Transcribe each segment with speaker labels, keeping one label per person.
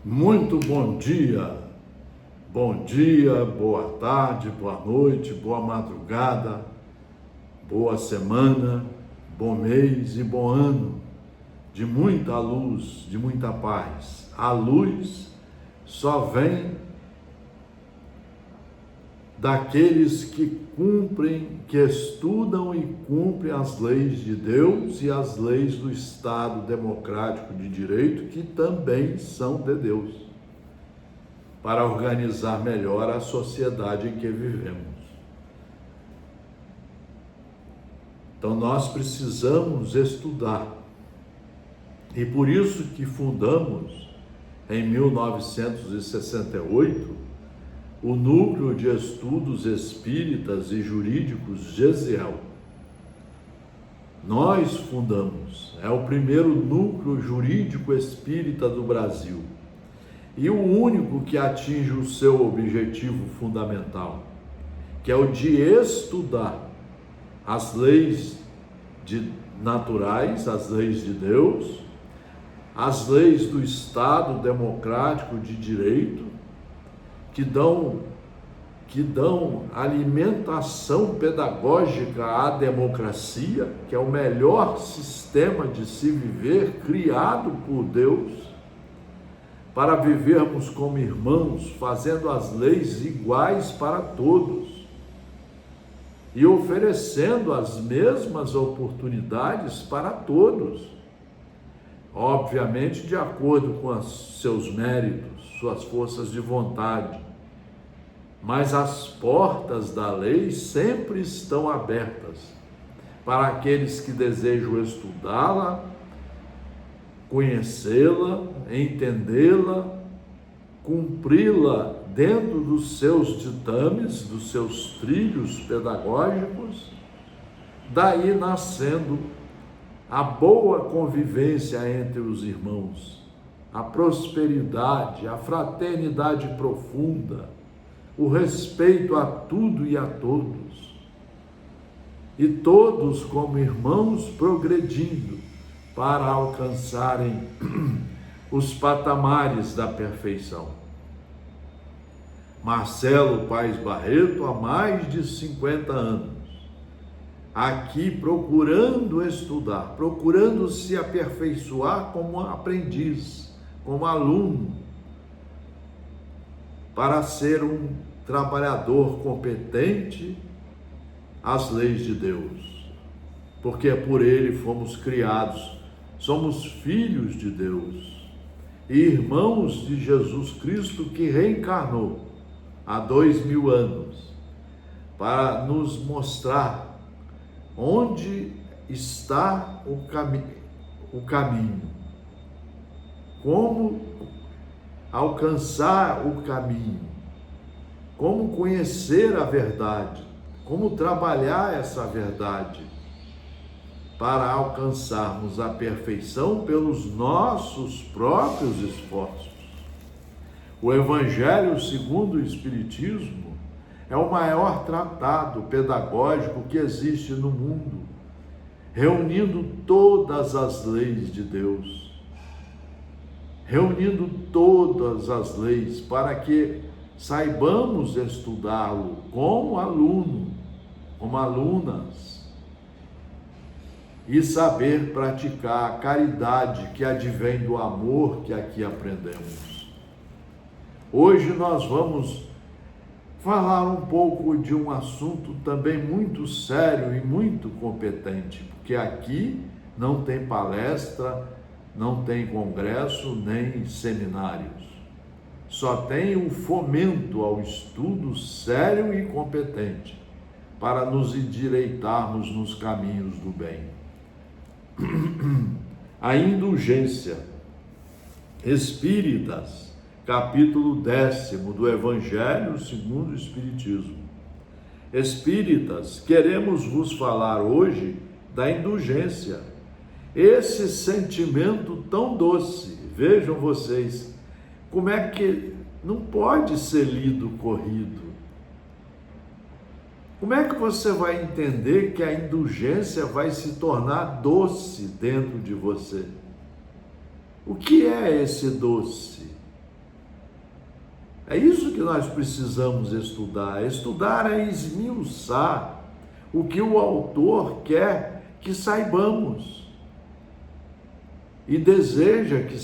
Speaker 1: Muito bom dia, boa tarde, boa noite, boa madrugada, boa semana, bom mês e bom ano, de muita luz, de muita paz. A luz só vem daqueles que cumprem, que estudam e cumprem as leis de Deus e as leis do Estado democrático de direito, que também são de Deus, para organizar melhor a sociedade em que vivemos. Então nós precisamos estudar, e por isso que fundamos em 1968 o Núcleo de Estudos Espíritas e Jurídicos Gesiel. Nós fundamos, é o primeiro núcleo jurídico espírita do Brasil e o único que atinge o seu objetivo fundamental, que é o de estudar as leis naturais, as leis de Deus, as leis do Estado democrático de direito, que dão alimentação pedagógica à democracia, que é o melhor sistema de se viver, criado por Deus, para vivermos como irmãos, fazendo as leis iguais para todos e oferecendo as mesmas oportunidades para todos, obviamente de acordo com seus méritos, suas forças de vontade, mas as portas da lei sempre estão abertas para aqueles que desejam estudá-la, conhecê-la, entendê-la, cumpri-la dentro dos seus ditames, dos seus trilhos pedagógicos, daí nascendo a boa convivência entre os irmãos, a prosperidade, a fraternidade profunda, o respeito a tudo e a todos, e todos como irmãos progredindo para alcançarem os patamares da perfeição. Marcelo Paes Barreto, há mais de 50 anos, aqui procurando estudar, procurando se aperfeiçoar como aprendiz, como aluno, para ser um trabalhador competente às leis de Deus, porque por ele fomos criados, somos filhos de Deus e irmãos de Jesus Cristo, que reencarnou há 2000 anos para nos mostrar onde está o caminho, como alcançar o caminho, como conhecer a verdade, como trabalhar essa verdade para alcançarmos a perfeição pelos nossos próprios esforços. O Evangelho segundo o Espiritismo é o maior tratado pedagógico que existe no mundo, reunindo todas as leis de Deus, reunindo todas as leis para que saibamos estudá-lo como aluno, como alunas, e saber praticar a caridade que advém do amor que aqui aprendemos. Hoje nós vamos falar um pouco de um assunto também muito sério e muito competente, porque aqui não tem palestra, não tem congresso, nem seminários. Só tem o fomento ao estudo sério e competente, para nos endireitarmos nos caminhos do bem. A indulgência. Espíritas, capítulo 10º do Evangelho segundo o Espiritismo. Espíritas, queremos vos falar hoje da indulgência, esse sentimento tão doce. Vejam vocês, como é que não pode ser lido corrido. Como é que você vai entender que a indulgência vai se tornar doce dentro de você? O que é esse doce? É isso que nós precisamos estudar. Estudar é esmiuçar o que o autor quer que saibamos e deseja que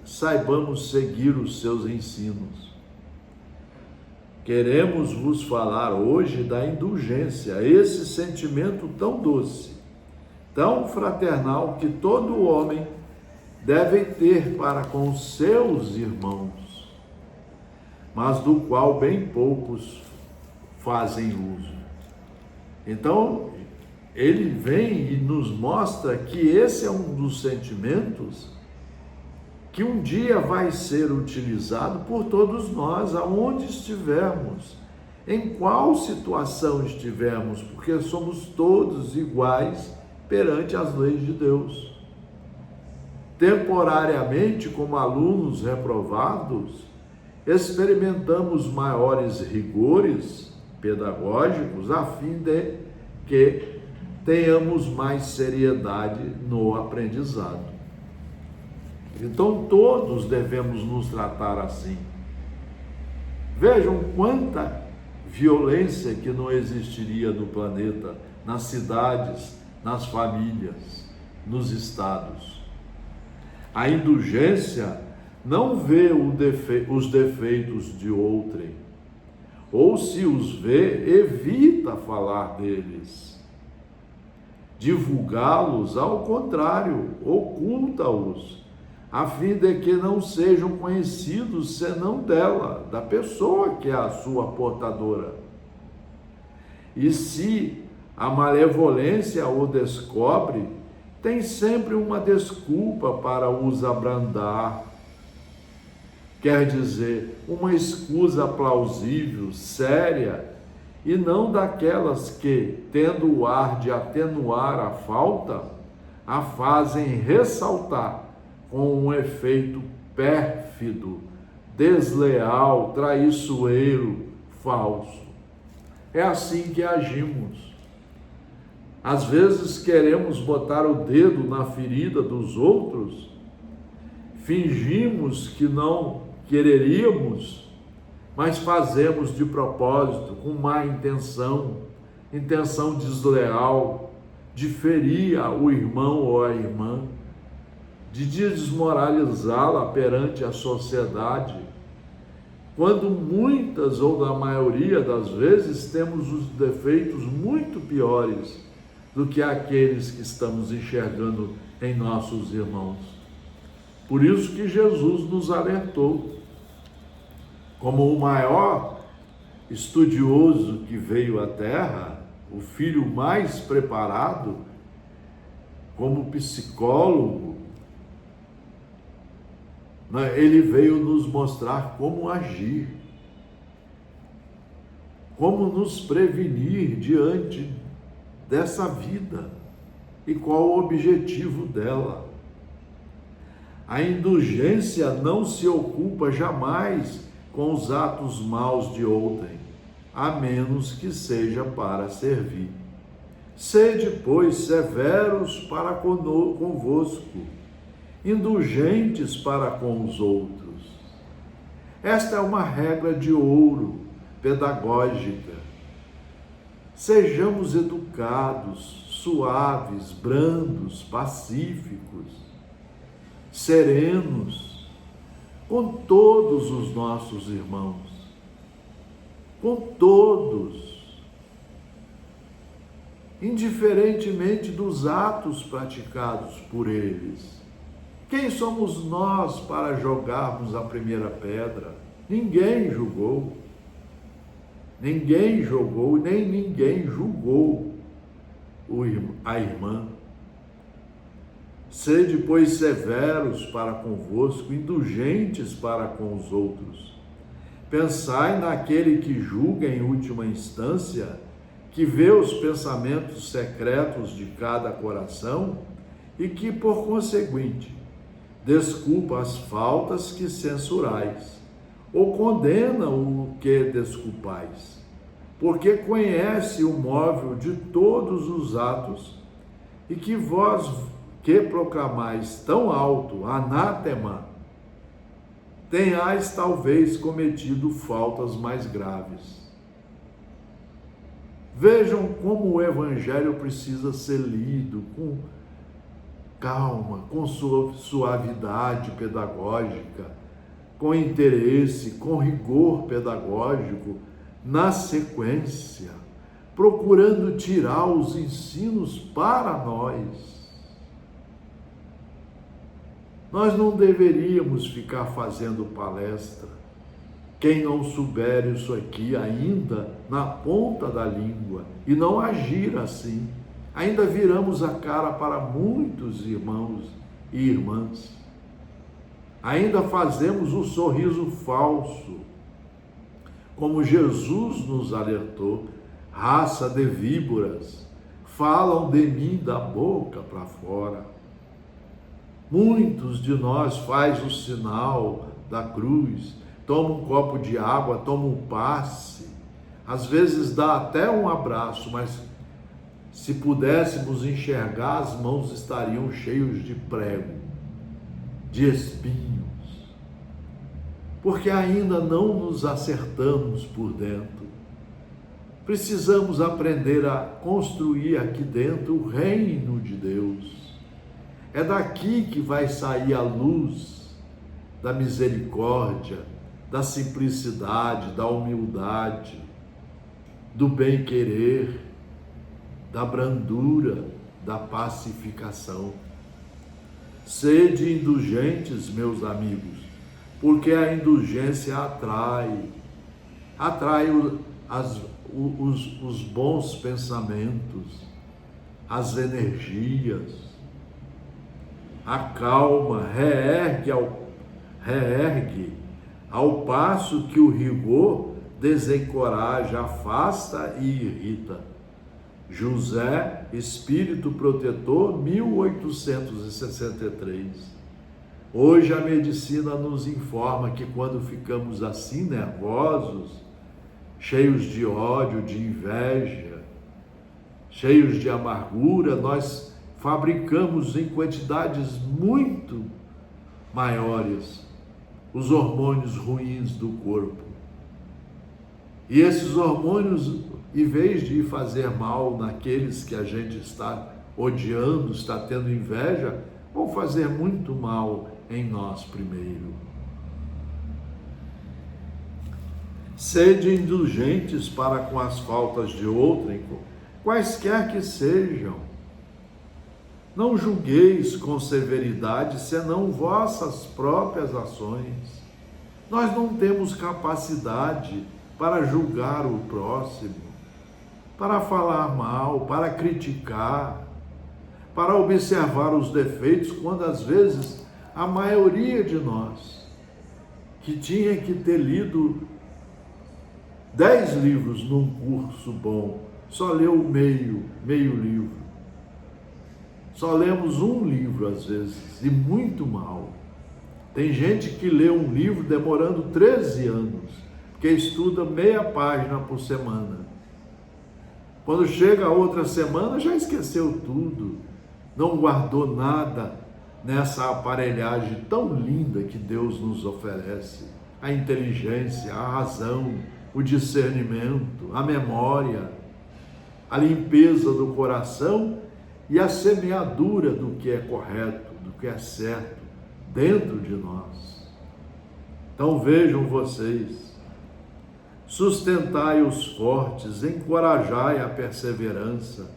Speaker 1: saibamos seguir os seus ensinos. Queremos vos falar hoje da indulgência, esse sentimento tão doce, tão fraternal que todo homem deve ter para com seus irmãos, mas do qual bem poucos fazem uso. Então, ele vem e nos mostra que esse é um dos sentimentos que um dia vai ser utilizado por todos nós, aonde estivermos, em qual situação estivermos, porque somos todos iguais perante as leis de Deus. Temporariamente, como alunos reprovados, experimentamos maiores rigores pedagógicos a fim de que tenhamos mais seriedade no aprendizado. Então todos devemos nos tratar assim. Vejam quanta violência que não existiria no planeta, nas cidades, nas famílias, nos estados. A indulgência não vê os defeitos de outrem, ou se os vê, evita falar deles. Divulgá-los, ao contrário, oculta-os, a fim de que não sejam conhecidos senão dela, da pessoa que é a sua portadora. E se a malevolência o descobre, tem sempre uma desculpa para os abrandar. Quer dizer, uma escusa plausível, séria, e não daquelas que, tendo o ar de atenuar a falta, a fazem ressaltar com um efeito pérfido, desleal, traiçoeiro, falso. É assim que agimos. Às vezes queremos botar o dedo na ferida dos outros, fingimos que não quereríamos, mas fazemos de propósito, com má intenção, intenção desleal, de ferir o irmão ou a irmã, de desmoralizá-la perante a sociedade, quando muitas ou na maioria das vezes temos os defeitos muito piores do que aqueles que estamos enxergando em nossos irmãos. Por isso que Jesus nos alertou, como o maior estudioso que veio à Terra, o filho mais preparado, como psicólogo, ele veio nos mostrar como agir, como nos prevenir diante dessa vida e qual o objetivo dela. A indulgência não se ocupa jamais com os atos maus de outrem, a menos que seja para servir. Sede, pois, severos para convosco, indulgentes para com os outros. Esta é uma regra de ouro pedagógica. Sejamos educados, suaves, brandos, pacíficos, serenos, com todos os nossos irmãos, com todos, indiferentemente dos atos praticados por eles. Quem somos nós para jogarmos a primeira pedra? Ninguém julgou, nem ninguém julgou a irmã. Sede, pois, severos para convosco, indulgentes para com os outros. Pensai naquele que julga em última instância, que vê os pensamentos secretos de cada coração e que, por conseguinte, desculpa as faltas que censurais, ou condena o que desculpais, porque conhece o móvel de todos os atos, e que vós que proclamais tão alto, anátema, tenhais talvez cometido faltas mais graves. Vejam como o Evangelho precisa ser lido com calma, com suavidade pedagógica, com interesse, com rigor pedagógico, na sequência, procurando tirar os ensinos para nós. Nós não deveríamos ficar fazendo palestra. Quem não souber isso aqui ainda na ponta da língua e não agir assim, ainda viramos a cara para muitos irmãos e irmãs. Ainda fazemos o sorriso falso, como Jesus nos alertou: raça de víboras, falam de mim da boca para fora. Muitos de nós faz o sinal da cruz, toma um copo de água, toma um passe, às vezes dá até um abraço, mas se pudéssemos enxergar, as mãos estariam cheias de prego, de espinhos, porque ainda não nos acertamos por dentro. Precisamos aprender a construir aqui dentro o reino de Deus. É daqui que vai sair a luz da misericórdia, da simplicidade, da humildade, do bem-querer, da brandura, da pacificação. Sede indulgentes, meus amigos, porque a indulgência atrai os bons pensamentos, as energias, acalma, reergue ao passo que o rigor desencoraja, afasta e irrita. José, Espírito Protetor, 1863. Hoje a medicina nos informa que quando ficamos assim nervosos, cheios de ódio, de inveja, cheios de amargura, nós fabricamos em quantidades muito maiores os hormônios ruins do corpo. E esses hormônios, em vez de fazer mal naqueles que a gente está odiando, está tendo inveja, vão fazer muito mal em nós primeiro. Sede indulgentes para com as faltas de outrem, quaisquer que sejam. Não julgueis com severidade, senão vossas próprias ações. Nós não temos capacidade para julgar o próximo, para falar mal, para criticar, para observar os defeitos, quando às vezes a maioria de nós, que tinha que ter lido 10 livros num curso bom, só leu meio livro. Só lemos um livro às vezes, e muito mal. Tem gente que lê um livro demorando 13 anos, porque estuda meia página por semana. Quando chega a outra semana, já esqueceu tudo, não guardou nada nessa aparelhagem tão linda que Deus nos oferece. A inteligência, a razão, o discernimento, a memória, a limpeza do coração e a semeadura do que é correto, do que é certo, dentro de nós. Então vejam vocês, sustentai os fortes, encorajai a perseverança,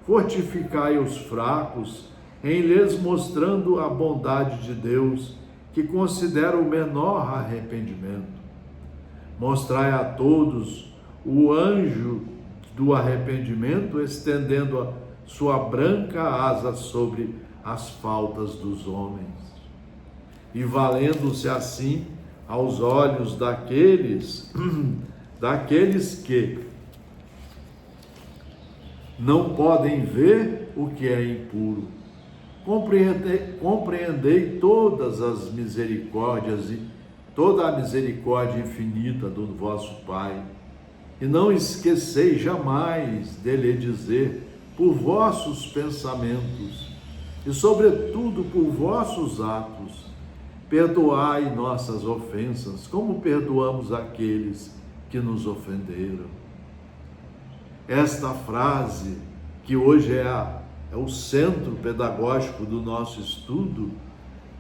Speaker 1: fortificai os fracos, em lhes mostrando a bondade de Deus, que considera o menor arrependimento. Mostrai a todos o anjo do arrependimento, estendendo a sua branca asa sobre as faltas dos homens, e valendo-se assim aos olhos daqueles que não podem ver o que é impuro. Compreendei todas as misericórdias e toda a misericórdia infinita do vosso Pai, e não esqueceis jamais de lhe dizer, por vossos pensamentos e sobretudo por vossos atos, Perdoai nossas ofensas, como perdoamos aqueles que nos ofenderam. Esta frase, que hoje é o centro pedagógico do nosso estudo,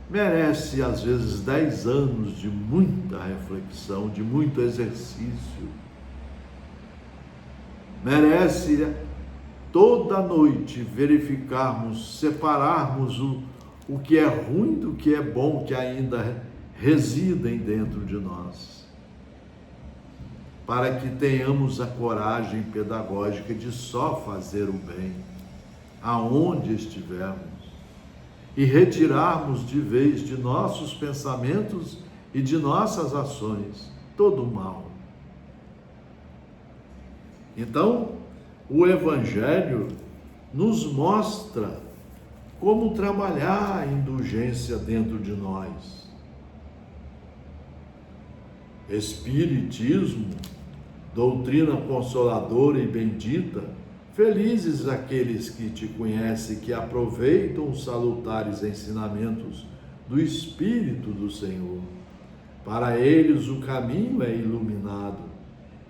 Speaker 1: merece às vezes 10 anos de muita reflexão, de muito exercício. Merece toda noite verificarmos, separarmos o que é ruim do que é bom, que ainda residem dentro de nós, para que tenhamos a coragem pedagógica de só fazer o bem, aonde estivermos, e retirarmos de vez de nossos pensamentos e de nossas ações todo o mal. Então, o Evangelho nos mostra como trabalhar a indulgência dentro de nós. Espiritismo, doutrina consoladora e bendita, felizes aqueles que te conhecem, que aproveitam os salutares ensinamentos do Espírito do Senhor. Para eles o caminho é iluminado,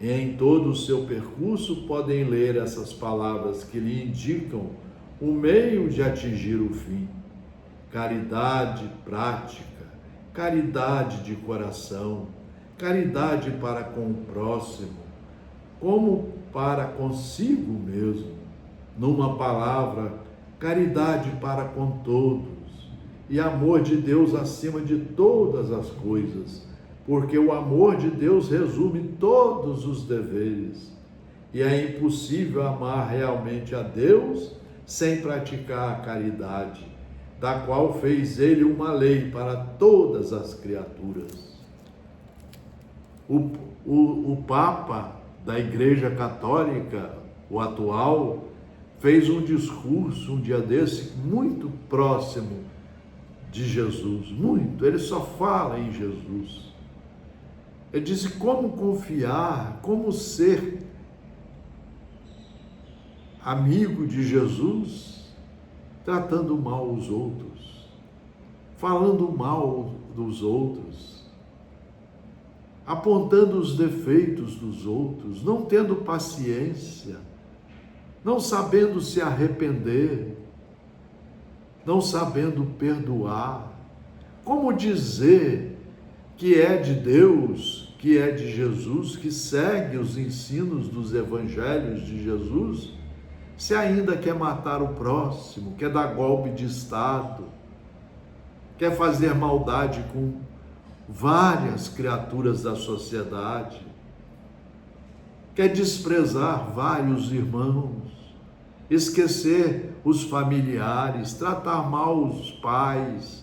Speaker 1: e em todo o seu percurso podem ler essas palavras que lhe indicam o meio de atingir o fim. Caridade prática, caridade de coração, caridade para com o próximo, como para consigo mesmo. Numa palavra, caridade para com todos e amor de Deus acima de todas as coisas, porque o amor de Deus resume todos os deveres e é impossível amar realmente a Deus sem praticar a caridade, da qual fez ele uma lei para todas as criaturas. O Papa da Igreja Católica, o atual, fez um discurso um dia desse muito próximo de Jesus, muito, ele só fala em Jesus. Ele disse como confiar, como ser amigo de Jesus, tratando mal os outros, falando mal dos outros, apontando os defeitos dos outros, não tendo paciência, não sabendo se arrepender, não sabendo perdoar. Como dizer que é de Deus, que é de Jesus, que segue os ensinos dos evangelhos de Jesus, se ainda quer matar o próximo, quer dar golpe de Estado, quer fazer maldade com várias criaturas da sociedade, quer desprezar vários irmãos, esquecer os familiares, tratar mal os pais,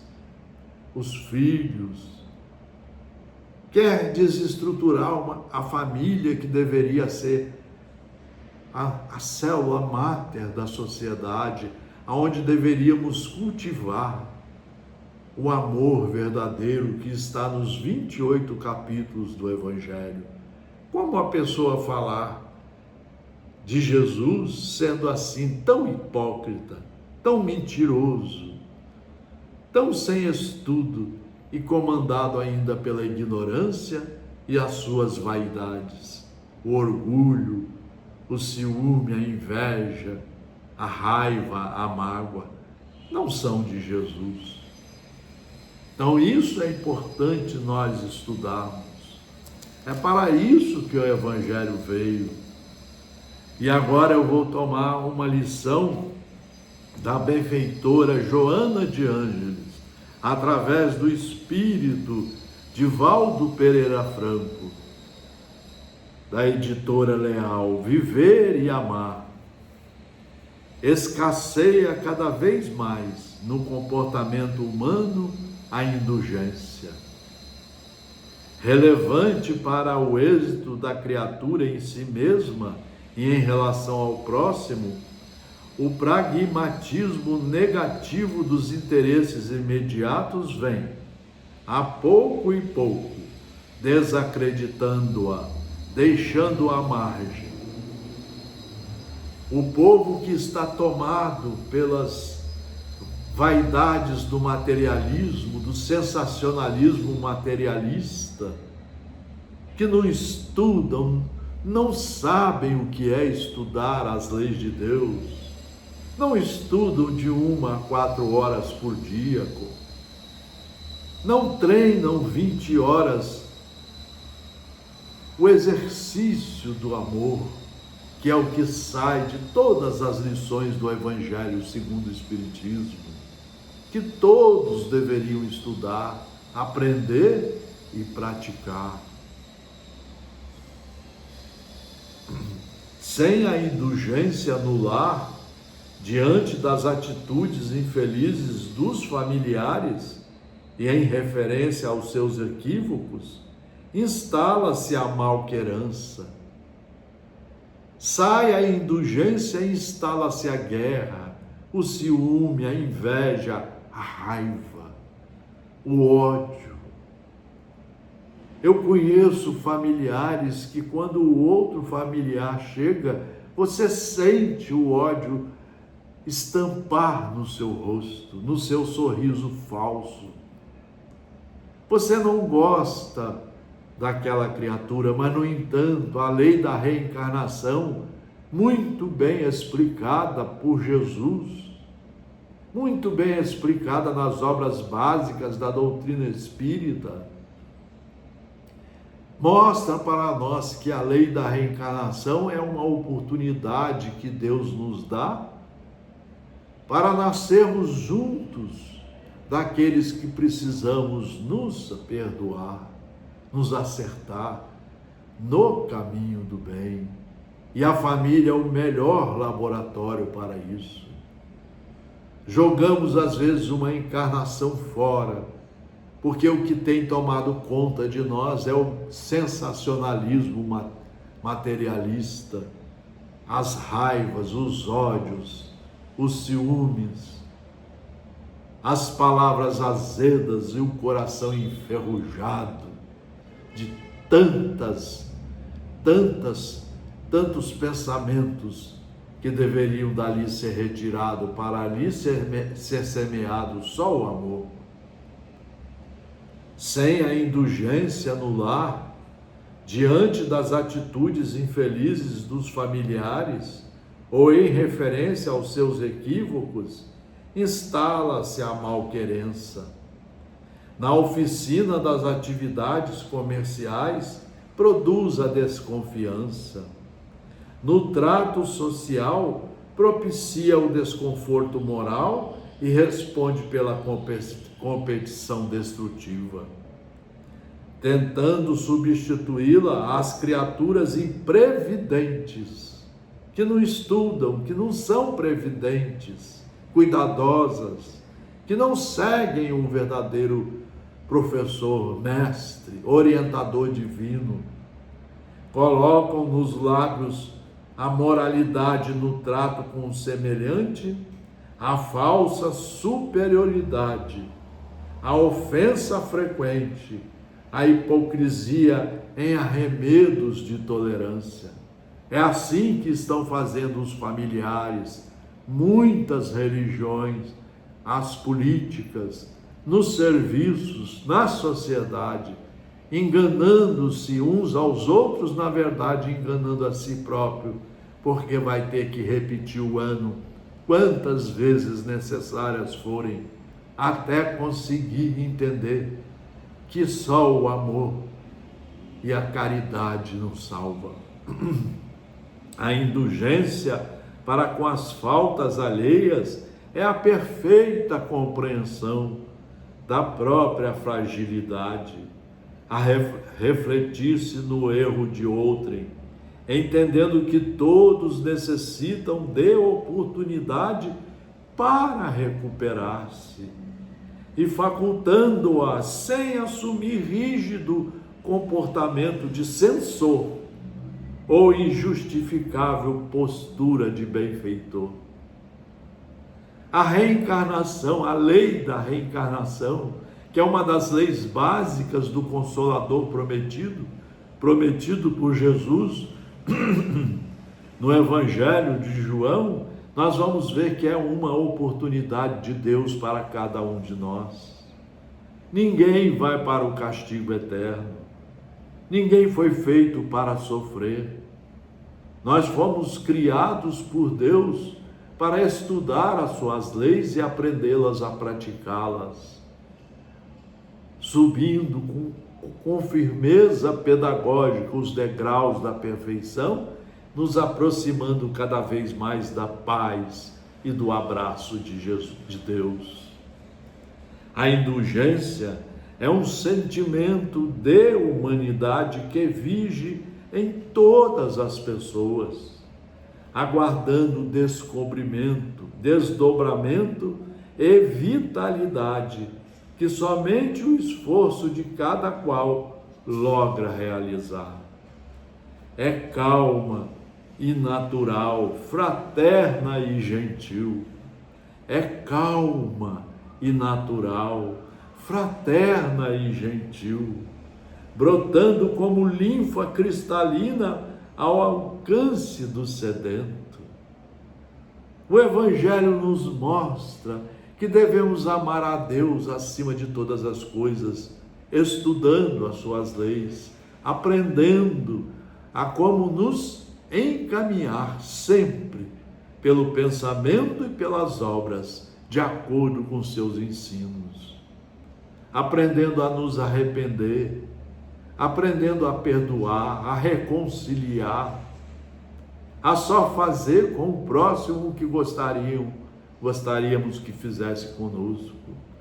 Speaker 1: os filhos, quer desestruturar a família que deveria ser a célula máter da sociedade, aonde deveríamos cultivar o amor verdadeiro que está nos 28 capítulos do Evangelho. Como a pessoa falar de Jesus sendo assim tão hipócrita, tão mentiroso, tão sem estudo e comandado ainda pela ignorância e as suas vaidades, o orgulho, o ciúme, a inveja, a raiva, a mágoa, não são de Jesus. Então isso é importante nós estudarmos. É para isso que o Evangelho veio. E agora eu vou tomar uma lição da benfeitora Joana de Ângeles, através do espírito de Valdo Pereira Franco, da editora Leal. Viver e amar. Escasseia cada vez mais no comportamento humano a indulgência. Relevante para o êxito da criatura em si mesma e em relação ao próximo, o pragmatismo negativo dos interesses imediatos vem, a pouco e pouco, desacreditando-a, deixando-a à margem. O povo que está tomado vaidades do materialismo, do sensacionalismo materialista, que não estudam, não sabem o que é estudar as leis de Deus, não estudam de 1 a 4 horas por dia, não treinam 20 horas o exercício do amor, que é o que sai de todas as lições do Evangelho segundo o Espiritismo, que todos deveriam estudar, aprender e praticar. Sem a indulgência no lar, diante das atitudes infelizes dos familiares e em referência aos seus equívocos, instala-se a malquerança. Sai a indulgência e instala-se a guerra, o ciúme, a inveja, a raiva, o ódio. Eu conheço familiares que quando o outro familiar chega, você sente o ódio estampar no seu rosto, no seu sorriso falso. Você não gosta daquela criatura, mas no entanto, a lei da reencarnação, muito bem explicada por Jesus, muito bem explicada nas obras básicas da doutrina espírita, mostra para nós que a lei da reencarnação é uma oportunidade que Deus nos dá para nascermos juntos daqueles que precisamos nos perdoar, nos acertar no caminho do bem. E a família é o melhor laboratório para isso. Jogamos às vezes uma encarnação fora, porque o que tem tomado conta de nós é o sensacionalismo materialista, as raivas, os ódios, os ciúmes, as palavras azedas e o coração enferrujado de tantos pensamentos que deveriam dali ser retirados para ali ser semeado só o amor. Sem a indulgência no lar, diante das atitudes infelizes dos familiares ou em referência aos seus equívocos, instala-se a malquerença. Na oficina das atividades comerciais, produz a desconfiança. No trato social, propicia o desconforto moral e responde pela competição destrutiva, tentando substituí-la às criaturas imprevidentes, que não estudam, que não são previdentes, cuidadosas, que não seguem um verdadeiro professor, mestre, orientador divino. Colocam nos lábios a moralidade no trato com o semelhante, a falsa superioridade, a ofensa frequente, a hipocrisia em arremedos de tolerância. É assim que estão fazendo os familiares, muitas religiões, as políticas, nos serviços, na sociedade, enganando-se uns aos outros, na verdade enganando a si próprio, porque vai ter que repetir o ano quantas vezes necessárias forem, até conseguir entender que só o amor e a caridade nos salva. A indulgência para com as faltas alheias é a perfeita compreensão da própria fragilidade, a refletir-se no erro de outrem, entendendo que todos necessitam de oportunidade para recuperar-se e facultando-a sem assumir rígido comportamento de censor ou injustificável postura de benfeitor. A reencarnação, a lei da reencarnação, que é uma das leis básicas do Consolador prometido por Jesus no Evangelho de João, nós vamos ver que é uma oportunidade de Deus para cada um de nós. Ninguém vai para o castigo eterno. Ninguém foi feito para sofrer. Nós fomos criados por Deus para estudar as suas leis e aprendê-las a praticá-las, subindo com firmeza pedagógica os degraus da perfeição, nos aproximando cada vez mais da paz e do abraço de Jesus, de Deus. A indulgência é um sentimento de humanidade que vige em todas as pessoas, aguardando descobrimento, desdobramento e vitalidade que somente o esforço de cada qual logra realizar. É calma e natural, fraterna e gentil. É calma e natural, fraterna e gentil, brotando como linfa cristalina ao alcance do sedento. O Evangelho nos mostra que devemos amar a Deus acima de todas as coisas, estudando as suas leis, aprendendo a como nos encaminhar sempre pelo pensamento e pelas obras, de acordo com seus ensinos, aprendendo a nos arrepender, aprendendo a perdoar, a reconciliar, a só fazer com o próximo o que gostaríamos que fizesse conosco,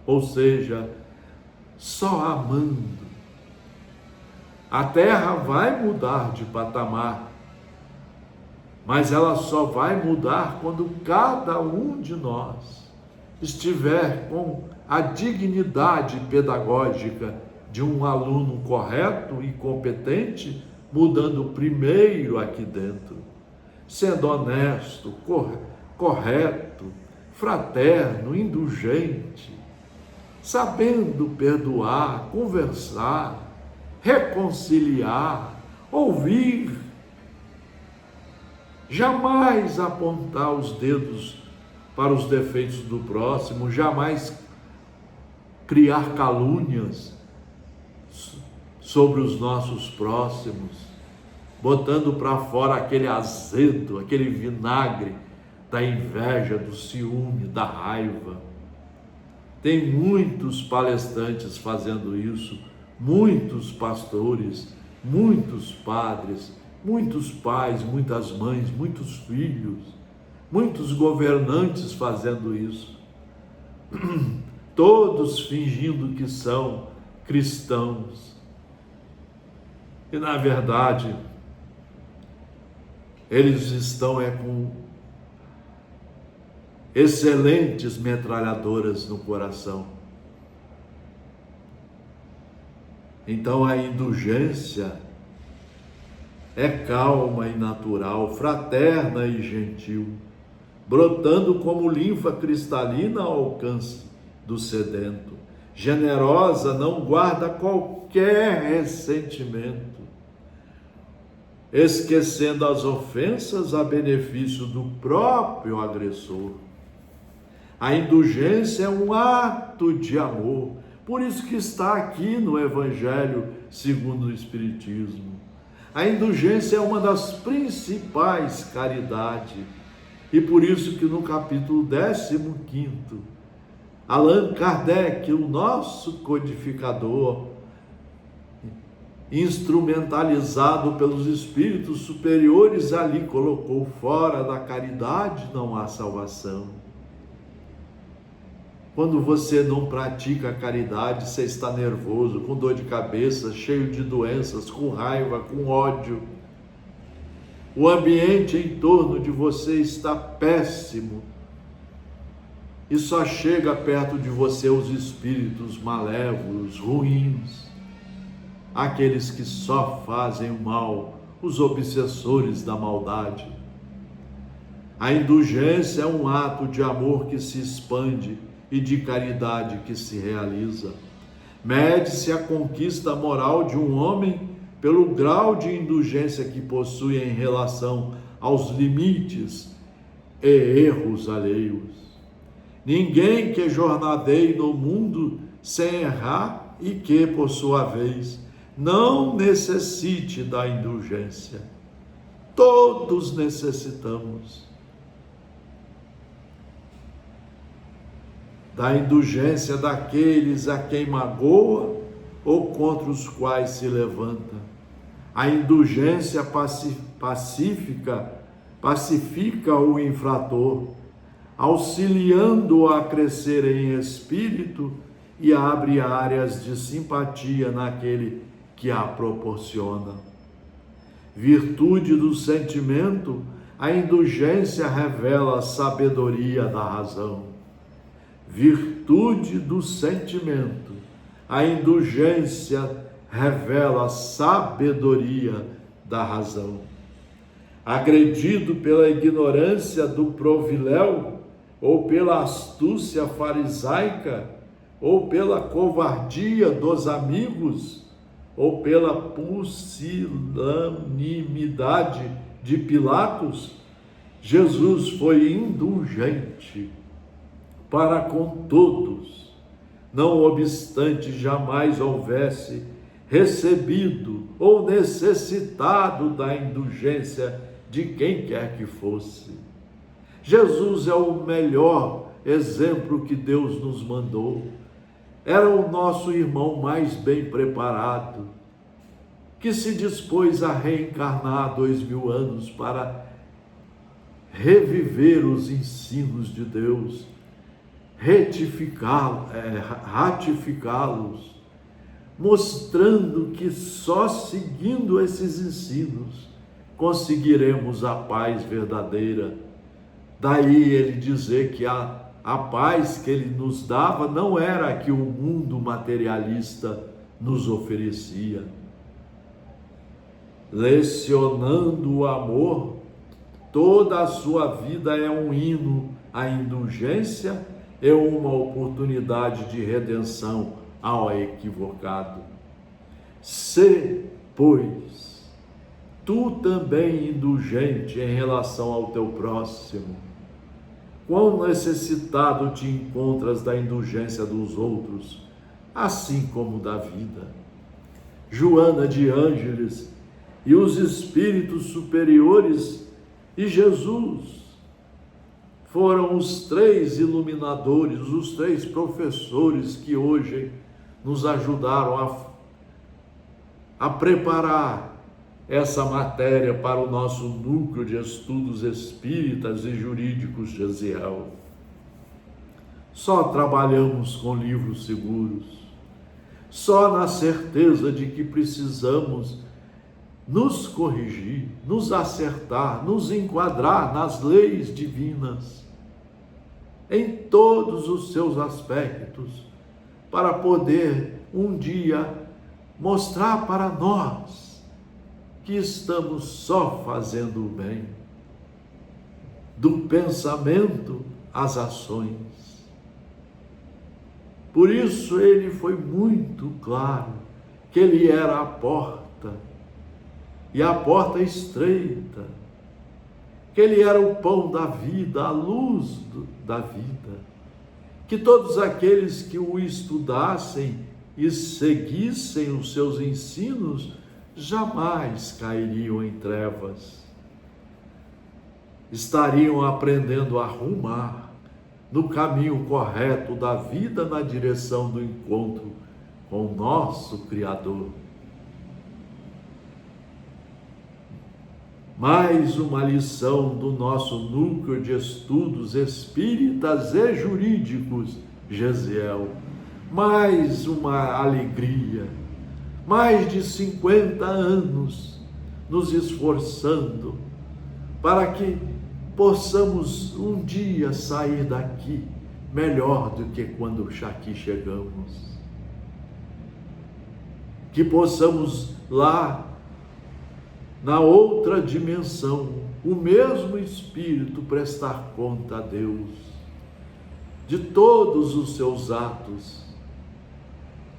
Speaker 1: ou seja, só amando. A terra vai mudar de patamar, mas ela só vai mudar quando cada um de nós estiver com a dignidade pedagógica de um aluno correto e competente, mudando primeiro aqui dentro, sendo honesto, correto, fraterno, indulgente, sabendo perdoar, conversar, reconciliar, ouvir, jamais apontar os dedos para os defeitos do próximo, jamais criar calúnias sobre os nossos próximos, botando para fora aquele azedo, aquele vinagre da inveja, do ciúme, da raiva. Tem muitos palestrantes fazendo isso, muitos pastores, muitos padres, muitos pais, muitas mães, muitos filhos, muitos governantes fazendo isso, todos fingindo que são cristãos, e na verdade eles estão com excelentes metralhadoras no coração. Então a indulgência é calma e natural, fraterna e gentil, brotando como linfa cristalina ao alcance do sedento. Generosa, não guarda qualquer ressentimento, esquecendo as ofensas a benefício do próprio agressor. A indulgência é um ato de amor, por isso que está aqui no Evangelho segundo o Espiritismo. A indulgência é uma das principais caridades, e por isso que no capítulo 15, Allan Kardec, o nosso codificador, instrumentalizado pelos espíritos superiores, ali colocou: fora da caridade não há salvação. Quando você não pratica a caridade, você está nervoso, com dor de cabeça, cheio de doenças, com raiva, com ódio. O ambiente em torno de você está péssimo. E só chega perto de você os espíritos malévolos, ruins, aqueles que só fazem o mal, os obsessores da maldade. A indulgência é um ato de amor que se expande e de caridade que se realiza. Mede-se a conquista moral de um homem pelo grau de indulgência que possui em relação aos limites e erros alheios. Ninguém que jornadeie no mundo sem errar e que, por sua vez, não necessite da indulgência. Todos necessitamos da indulgência daqueles a quem magoa ou contra os quais se levanta. A indulgência pacifica o infrator, auxiliando-o a crescer em espírito e abre áreas de simpatia naquele que a proporciona. Virtude do sentimento, a indulgência revela a sabedoria da razão. Virtude do sentimento, a indulgência revela a sabedoria da razão. Agredido pela ignorância do proviléu, ou pela astúcia farisaica, ou pela covardia dos amigos, ou pela pusilanimidade de Pilatos, Jesus foi indulgente para com todos, não obstante jamais houvesse recebido ou necessitado da indulgência de quem quer que fosse. Jesus é o melhor exemplo que Deus nos mandou. Era o nosso irmão mais bem preparado, que se dispôs a reencarnar 2000 anos para reviver os ensinos de Deus, ratificá-los, mostrando que só seguindo esses ensinos conseguiremos a paz verdadeira. Daí ele dizer que a paz que ele nos dava não era a que o mundo materialista nos oferecia. Lecionando o amor, toda a sua vida é um hino à indulgência e uma oportunidade de redenção ao equivocado. Sê, pois, tu também indulgente em relação ao teu próximo. Quão necessitado te encontras da indulgência dos outros, assim como da vida. Joana de Ângeles e os espíritos superiores e Jesus foram os três iluminadores, os três professores que hoje nos ajudaram a preparar essa matéria para o nosso núcleo de estudos espíritas e jurídicos de Aziel. Só trabalhamos com livros seguros, só na certeza de que precisamos nos corrigir, nos acertar, nos enquadrar nas leis divinas, em todos os seus aspectos, para poder um dia mostrar para nós que estamos só fazendo o bem, do pensamento às ações. Por isso ele foi muito claro que ele era a porta, e a porta estreita, que ele era o pão da vida, a luz da vida, que todos aqueles que o estudassem e seguissem os seus ensinos jamais cairiam em trevas, estariam aprendendo a rumar no caminho correto da vida, na direção do encontro com o nosso Criador. Mais uma lição do nosso núcleo de estudos espíritas e jurídicos, Gesiel. Mais uma alegria. Mais de 50 anos nos esforçando para que possamos um dia sair daqui melhor do que quando aqui chegamos. Que possamos lá, na outra dimensão, o mesmo Espírito prestar conta a Deus de todos os seus atos.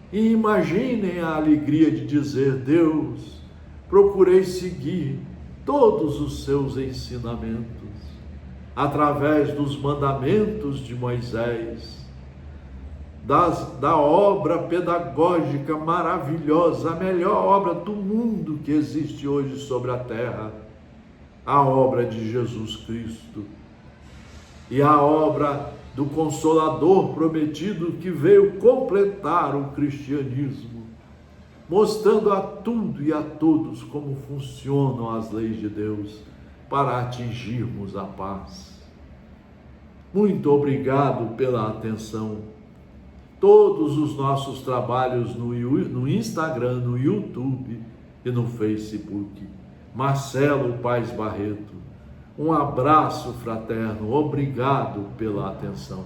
Speaker 1: E imaginem a alegria de dizer: Deus, procurei seguir todos os seus ensinamentos, através dos mandamentos de Moisés, da obra pedagógica maravilhosa, a melhor obra do mundo que existe hoje sobre a terra, a obra de Jesus Cristo e a obra do Consolador prometido que veio completar o cristianismo, mostrando a tudo e a todos como funcionam as leis de Deus para atingirmos a paz. Muito obrigado pela atenção. Todos os nossos trabalhos no Instagram, no YouTube e no Facebook. Marcelo Paes Barreto. Um abraço fraterno. Obrigado pela atenção.